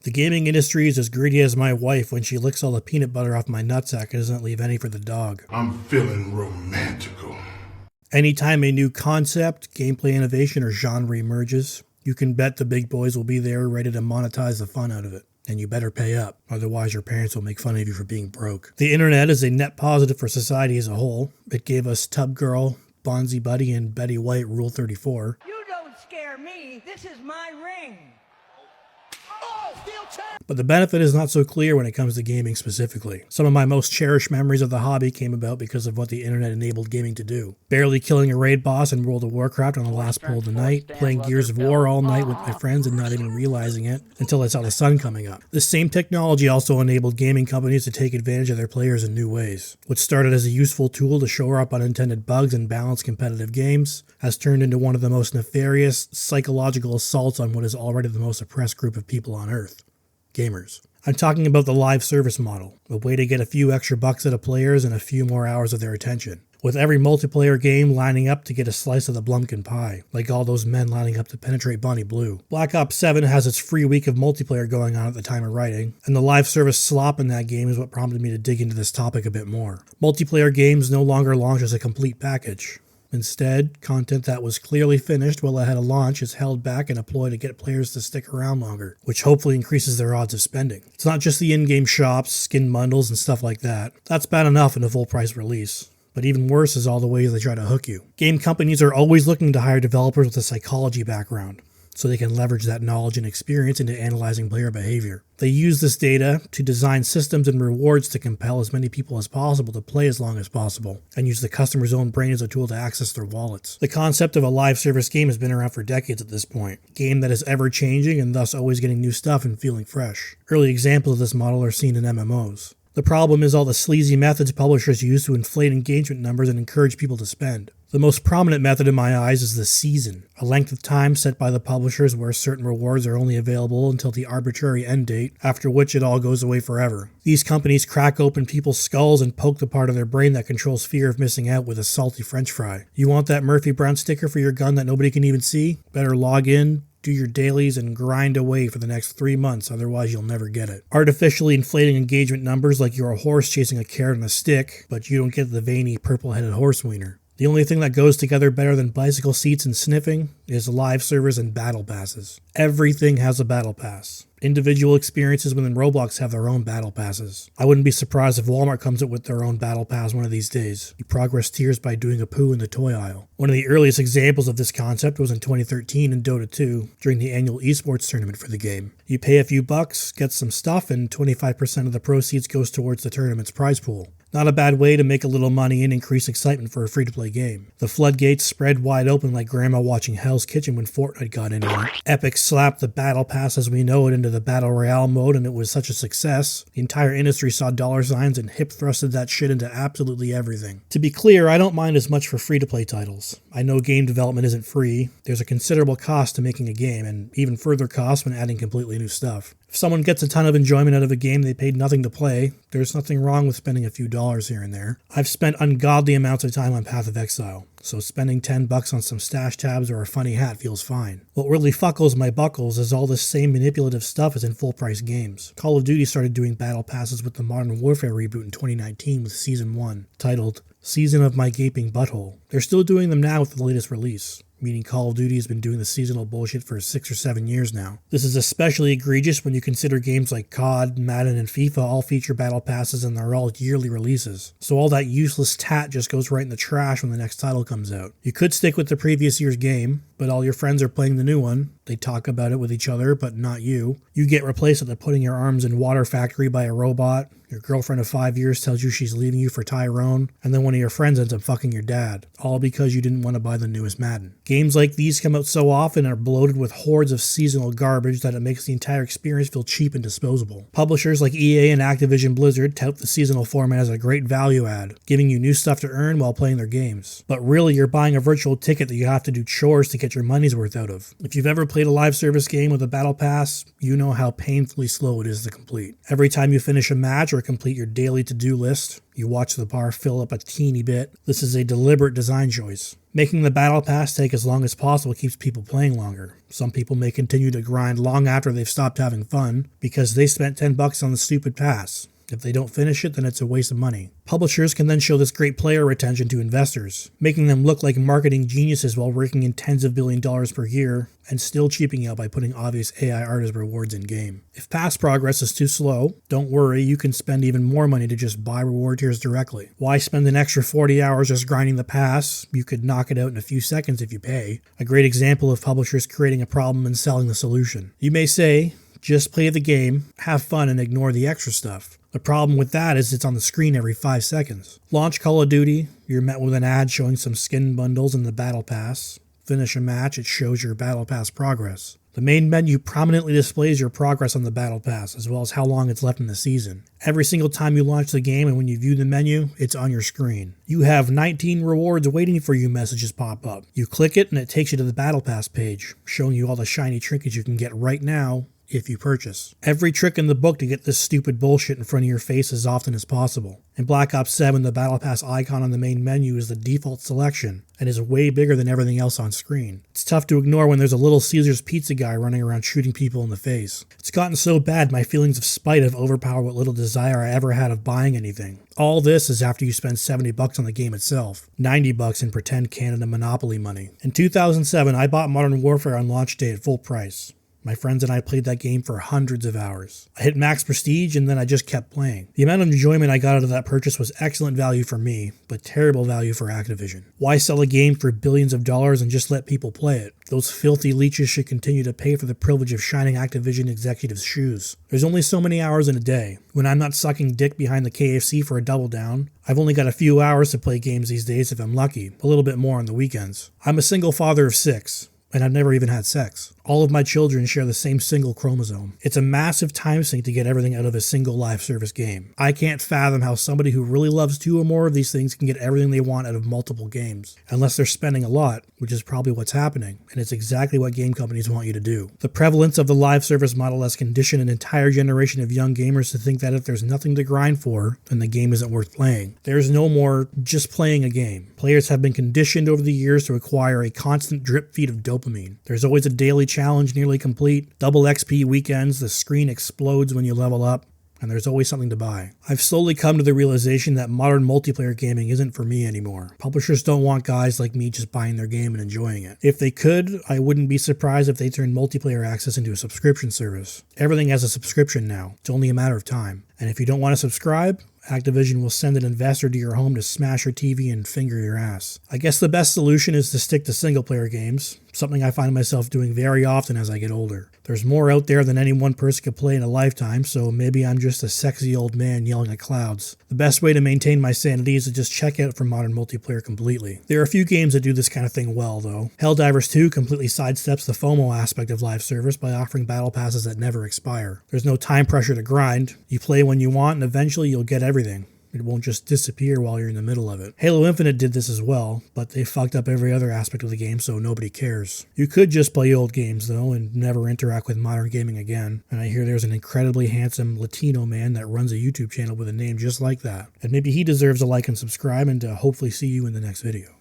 The gaming industry is as greedy as my wife when she licks all the peanut butter off my nutsack and doesn't leave any for the dog. I'm feeling romantical. Anytime a new concept, gameplay innovation, or genre emerges, you can bet the big boys will be there ready to monetize the fun out of it. And you better pay up, otherwise your parents will make fun of you for being broke. The internet is a net positive for society as a whole. It gave us Tub Girl, Bonzi Buddy, and Betty White Rule 34. You don't scare me. This is my ring. But the benefit is not so clear when it comes to gaming specifically. Some of my most cherished memories of the hobby came about because of what the internet enabled gaming to do. Barely killing a raid boss in World of Warcraft on the last pull of the night, playing Gears of War all night with my friends and not even realizing it until I saw the sun coming up. This same technology also enabled gaming companies to take advantage of their players in new ways. What started as a useful tool to shore up unintended bugs and balance competitive games has turned into one of the most nefarious psychological assaults on what is already the most oppressed group of people on Earth. Gamers. I'm talking about the live service model, a way to get a few extra bucks out of players and a few more hours of their attention, with every multiplayer game lining up to get a slice of the Blumpkin pie, like all those men lining up to penetrate Bonnie Blue. Black Ops 7 has its free week of multiplayer going on at the time of writing, and the live service slop in that game is what prompted me to dig into this topic a bit more. Multiplayer games no longer launch as a complete package. Instead, content that was clearly finished well ahead of launch is held back and deployed to get players to stick around longer, which hopefully increases their odds of spending. It's not just the in-game shops, skin bundles, and stuff like that. That's bad enough in a full-price release. But even worse is all the ways they try to hook you. Game companies are always looking to hire developers with a psychology background, so they can leverage that knowledge and experience into analyzing player behavior. They use this data to design systems and rewards to compel as many people as possible to play as long as possible, and use the customer's own brain as a tool to access their wallets. The concept of a live service game has been around for decades at this point, a game that is ever-changing and thus always getting new stuff and feeling fresh. Early examples of this model are seen in MMOs. The problem is all the sleazy methods publishers use to inflate engagement numbers and encourage people to spend. The most prominent method in my eyes is the season, a length of time set by the publishers where certain rewards are only available until the arbitrary end date, after which it all goes away forever. These companies crack open people's skulls and poke the part of their brain that controls fear of missing out with a salty french fry. You want that Murphy Brown sticker for your gun that nobody can even see? Better log in, do your dailies, and grind away for the next 3 months, otherwise you'll never get it. Artificially inflating engagement numbers like you're a horse chasing a carrot on a stick, but you don't get the veiny purple-headed horse wiener. The only thing that goes together better than bicycle seats and sniffing is live servers and battle passes. Everything has a battle pass. Individual experiences within Roblox have their own battle passes. I wouldn't be surprised if Walmart comes up with their own battle pass one of these days. You progress tiers by doing a poo in the toy aisle. One of the earliest examples of this concept was in 2013 in Dota 2 during the annual esports tournament for the game. You pay a few bucks, get some stuff, and 25% of the proceeds goes towards the tournament's prize pool. Not a bad way to make a little money and increase excitement for a free-to-play game. The floodgates spread wide open like grandma watching Hell's Kitchen when Fortnite got into it. Epic slapped the battle pass as we know it into the battle royale mode, and it was such a success. The entire industry saw dollar signs and hip-thrusted that shit into absolutely everything. To be clear, I don't mind as much for free-to-play titles. I know game development isn't free. There's a considerable cost to making a game, and even further cost when adding completely new stuff. If someone gets a ton of enjoyment out of a game they paid nothing to play, there's nothing wrong with spending a few dollars here and there. I've spent ungodly amounts of time on Path of Exile, so spending $10 on some stash tabs or a funny hat feels fine. What really fuckles my buckles is all this same manipulative stuff is in full-price games. Call of Duty started doing battle passes with the Modern Warfare reboot in 2019 with Season 1, titled Season of My Gaping Butthole. They're still doing them now with the latest release, meaning Call of Duty has been doing the seasonal bullshit for 6 or 7 years now. This is especially egregious when you consider games like COD, Madden, and FIFA all feature battle passes and they're all yearly releases. So all that useless tat just goes right in the trash when the next title comes out. You could stick with the previous year's game, but all your friends are playing the new one. They talk about it with each other, but not you. You get replaced at the putting your arms in water factory by a robot. Your girlfriend of 5 years tells you she's leaving you for Tyrone, and then one of your friends ends up fucking your dad, all because you didn't want to buy the newest Madden. Games like these come out so often and are bloated with hordes of seasonal garbage that it makes the entire experience feel cheap and disposable. Publishers like EA and Activision Blizzard tout the seasonal format as a great value add, giving you new stuff to earn while playing their games. But really, you're buying a virtual ticket that you have to do chores to get get your money's worth out of. If you've ever played a live service game with a battle pass, you know how painfully slow it is to complete. Every time you finish a match or complete your daily to-do list, you watch the bar fill up a teeny bit. This is a deliberate design choice. Making the battle pass take as long as possible keeps people playing longer. Some people may continue to grind long after they've stopped having fun because they spent $10 on the stupid pass. If they don't finish it, then it's a waste of money. Publishers can then show this great player retention to investors, making them look like marketing geniuses while raking in tens of billion dollars per year and still cheaping out by putting obvious AI art as rewards in-game. If pass progress is too slow, don't worry, you can spend even more money to just buy reward tiers directly. Why spend an extra 40 hours just grinding the pass? You could knock it out in a few seconds if you pay. A great example of publishers creating a problem and selling the solution. You may say, just play the game, have fun, and ignore the extra stuff. The problem with that is it's on the screen every 5 seconds. Launch Call of Duty, you're met with an ad showing some skin bundles in the Battle Pass. Finish a match, it shows your Battle Pass progress. The main menu prominently displays your progress on the Battle Pass, as well as how long it's left in the season. Every single time you launch the game and when you view the menu, it's on your screen. You have 19 rewards waiting for you messages pop up. You click it and it takes you to the Battle Pass page, showing you all the shiny trinkets you can get right now if you purchase. Every trick in the book to get this stupid bullshit in front of your face as often as possible. In Black Ops 7, the Battle Pass icon on the main menu is the default selection and is way bigger than everything else on screen. It's tough to ignore when there's a Little Caesars pizza guy running around shooting people in the face. It's gotten so bad my feelings of spite have overpowered what little desire I ever had of buying anything. All this is after you spend $70 on the game itself, $90 in pretend Canada Monopoly money. In 2007, I bought Modern Warfare on launch day at full price. My friends and I played that game for hundreds of hours. I hit max prestige and then I just kept playing. The amount of enjoyment I got out of that purchase was excellent value for me, but terrible value for Activision. Why sell a game for billions of dollars and just let people play it? Those filthy leeches should continue to pay for the privilege of shining Activision executives' shoes. There's only so many hours in a day. When I'm not sucking dick behind the KFC for a double down, I've only got a few hours to play games these days if I'm lucky, a little bit more on the weekends. I'm a single father of 6. And I've never even had sex. All of my children share the same single chromosome. It's a massive time sink to get everything out of a single live service game. I can't fathom how somebody who really loves 2 or more of these things can get everything they want out of multiple games. Unless they're spending a lot, which is probably what's happening, and it's exactly what game companies want you to do. The prevalence of the live service model has conditioned an entire generation of young gamers to think that if there's nothing to grind for, then the game isn't worth playing. There's no more just playing a game. Players have been conditioned over the years to acquire a constant drip feed of dopamine. There's always a daily challenge nearly complete, double XP weekends, the screen explodes when you level up, and there's always something to buy. I've slowly come to the realization that modern multiplayer gaming isn't for me anymore. Publishers don't want guys like me just buying their game and enjoying it. If they could, I wouldn't be surprised if they turned multiplayer access into a subscription service. Everything has a subscription now. It's only a matter of time. And if you don't want to subscribe, Activision will send an investor to your home to smash your TV and finger your ass. I guess the best solution is to stick to single-player games, something I find myself doing very often as I get older. There's more out there than any one person could play in a lifetime, so maybe I'm just a sexy old man yelling at clouds. The best way to maintain my sanity is to just check out for modern multiplayer completely. There are a few games that do this kind of thing well, though. Helldivers 2 completely sidesteps the FOMO aspect of live service by offering battle passes that never expire. There's no time pressure to grind. You play when you want, and eventually you'll get everything. It won't just disappear while you're in the middle of it. Halo Infinite did this as well, but they fucked up every other aspect of the game, so nobody cares. You could just play old games, though, and never interact with modern gaming again. And I hear there's an incredibly handsome Latino man that runs a YouTube channel with a name just like that. And maybe he deserves a like and subscribe, and to hopefully see you in the next video.